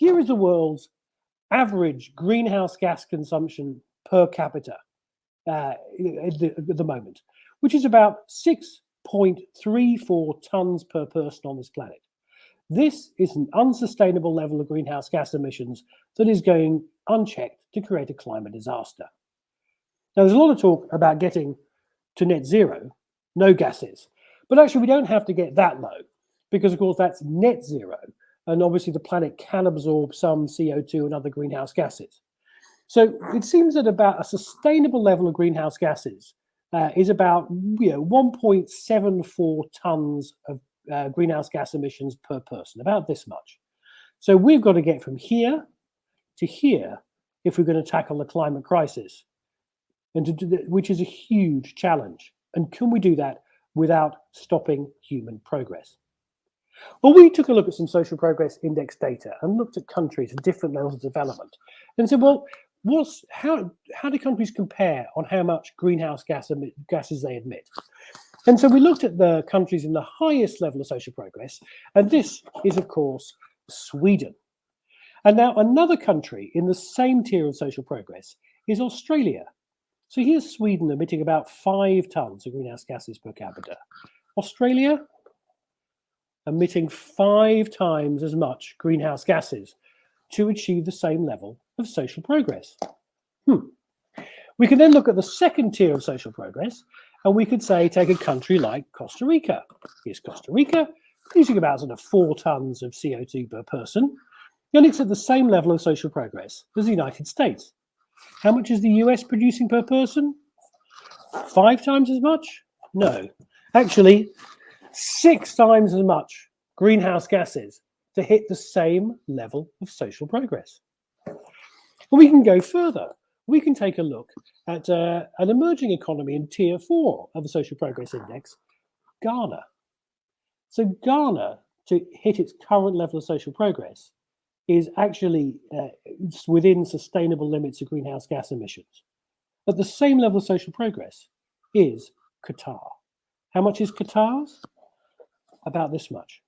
here is the world's average greenhouse gas consumption per capita at the moment, which is about 6.34 tons per person on this planet. This is an unsustainable level of greenhouse gas emissions that is going unchecked to create a climate disaster. Now, there's a lot of talk about getting to net zero, no gases, but actually we don't have to get that low because, of course, that's net zero. And obviously the planet can absorb some CO2 and other greenhouse gases. So it seems that about a sustainable level of greenhouse gases is about 1.74 tons of greenhouse gas emissions per person, about this much. So we've got to get from here to here if we're going to tackle the climate crisis, and to do that, which is a huge challenge. And can we do that without stopping human progress? Well, we took a look at some social progress index data and looked at countries at different levels of development and said, well, how do countries compare on how much greenhouse gases they emit? And so we looked at the countries in the highest level of social progress, and this is, of course, Sweden. And now another country in the same tier of social progress is Australia. So here's Sweden emitting about 5 tons of greenhouse gases per capita. Australia emitting 5 times as much greenhouse gases to achieve the same level of social progress. We can then look at the second tier of social progress, and we could say take a country like Costa Rica. Here's Costa Rica, using about 4 tons of CO2 per person, and it's at the same level of social progress as the United States. How much is the US producing per person? 5 times as much? No, actually 6 times as much greenhouse gases to hit the same level of social progress. Well, we can go further. We can take a look at an emerging economy in tier 4 of the social progress index, Ghana. So Ghana, to hit its current level of social progress, is actually within sustainable limits of greenhouse gas emissions. At the same level of social progress is Qatar. How much is Qatar's? About this much.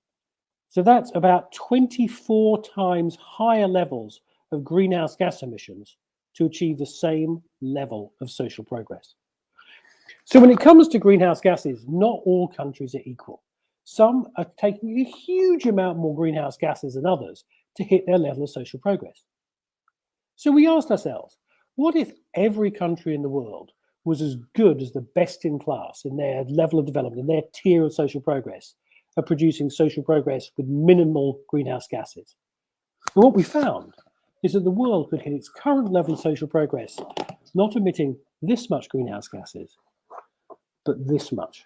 So that's about 24 times higher levels of greenhouse gas emissions to achieve the same level of social progress. So when it comes to greenhouse gases, not all countries are equal. Some are taking a huge amount more greenhouse gases than others to hit their level of social progress. So we asked ourselves, what if every country in the world was as good as the best in class in their level of development, in their tier of social progress, of producing social progress with minimal greenhouse gases? And what we found is that the world could hit its current level of social progress, not emitting this much greenhouse gases, but this much.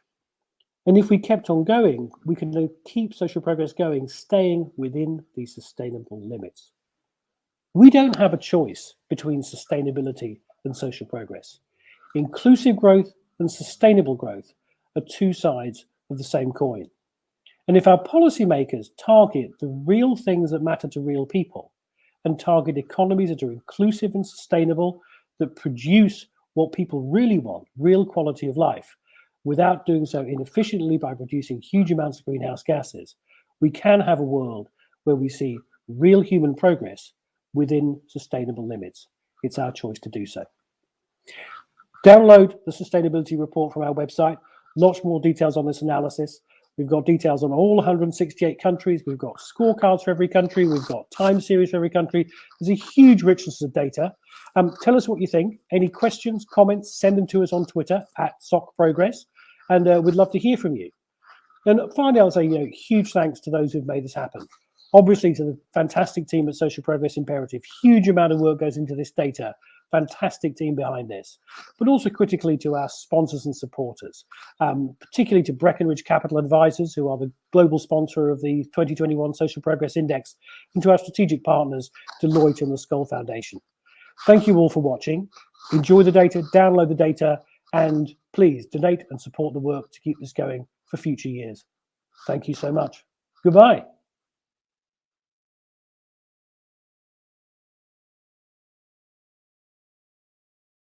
And if we kept on going, we can keep social progress going, staying within these sustainable limits. We don't have a choice between sustainability and social progress. Inclusive growth and sustainable growth are 2 sides of the same coin. And if our policymakers target the real things that matter to real people and target economies that are inclusive and sustainable, that produce what people really want, real quality of life, without doing so inefficiently by producing huge amounts of greenhouse gases, we can have a world where we see real human progress within sustainable limits. It's our choice to do so. Download the sustainability report from our website. Lots more details on this analysis. We've got details on all 168 countries. We've got scorecards for every country. We've got time series for every country. There's a huge richness of data. Tell us what you think. Any questions, comments, send them to us on Twitter @SocProgress, and we'd love to hear from you. And finally, I'll say, huge thanks to those who've made this happen. Obviously, to the fantastic team at Social Progress Imperative. Huge amount of work goes into this data. Fantastic team behind this, but also critically to our sponsors and supporters, particularly to Breckenridge Capital Advisors, who are the global sponsor of the 2021 Social Progress Index, and to our strategic partners, Deloitte and the Skoll Foundation. Thank you all for watching. Enjoy the data, download the data, and please donate and support the work to keep this going for future years. Thank you so much. Goodbye.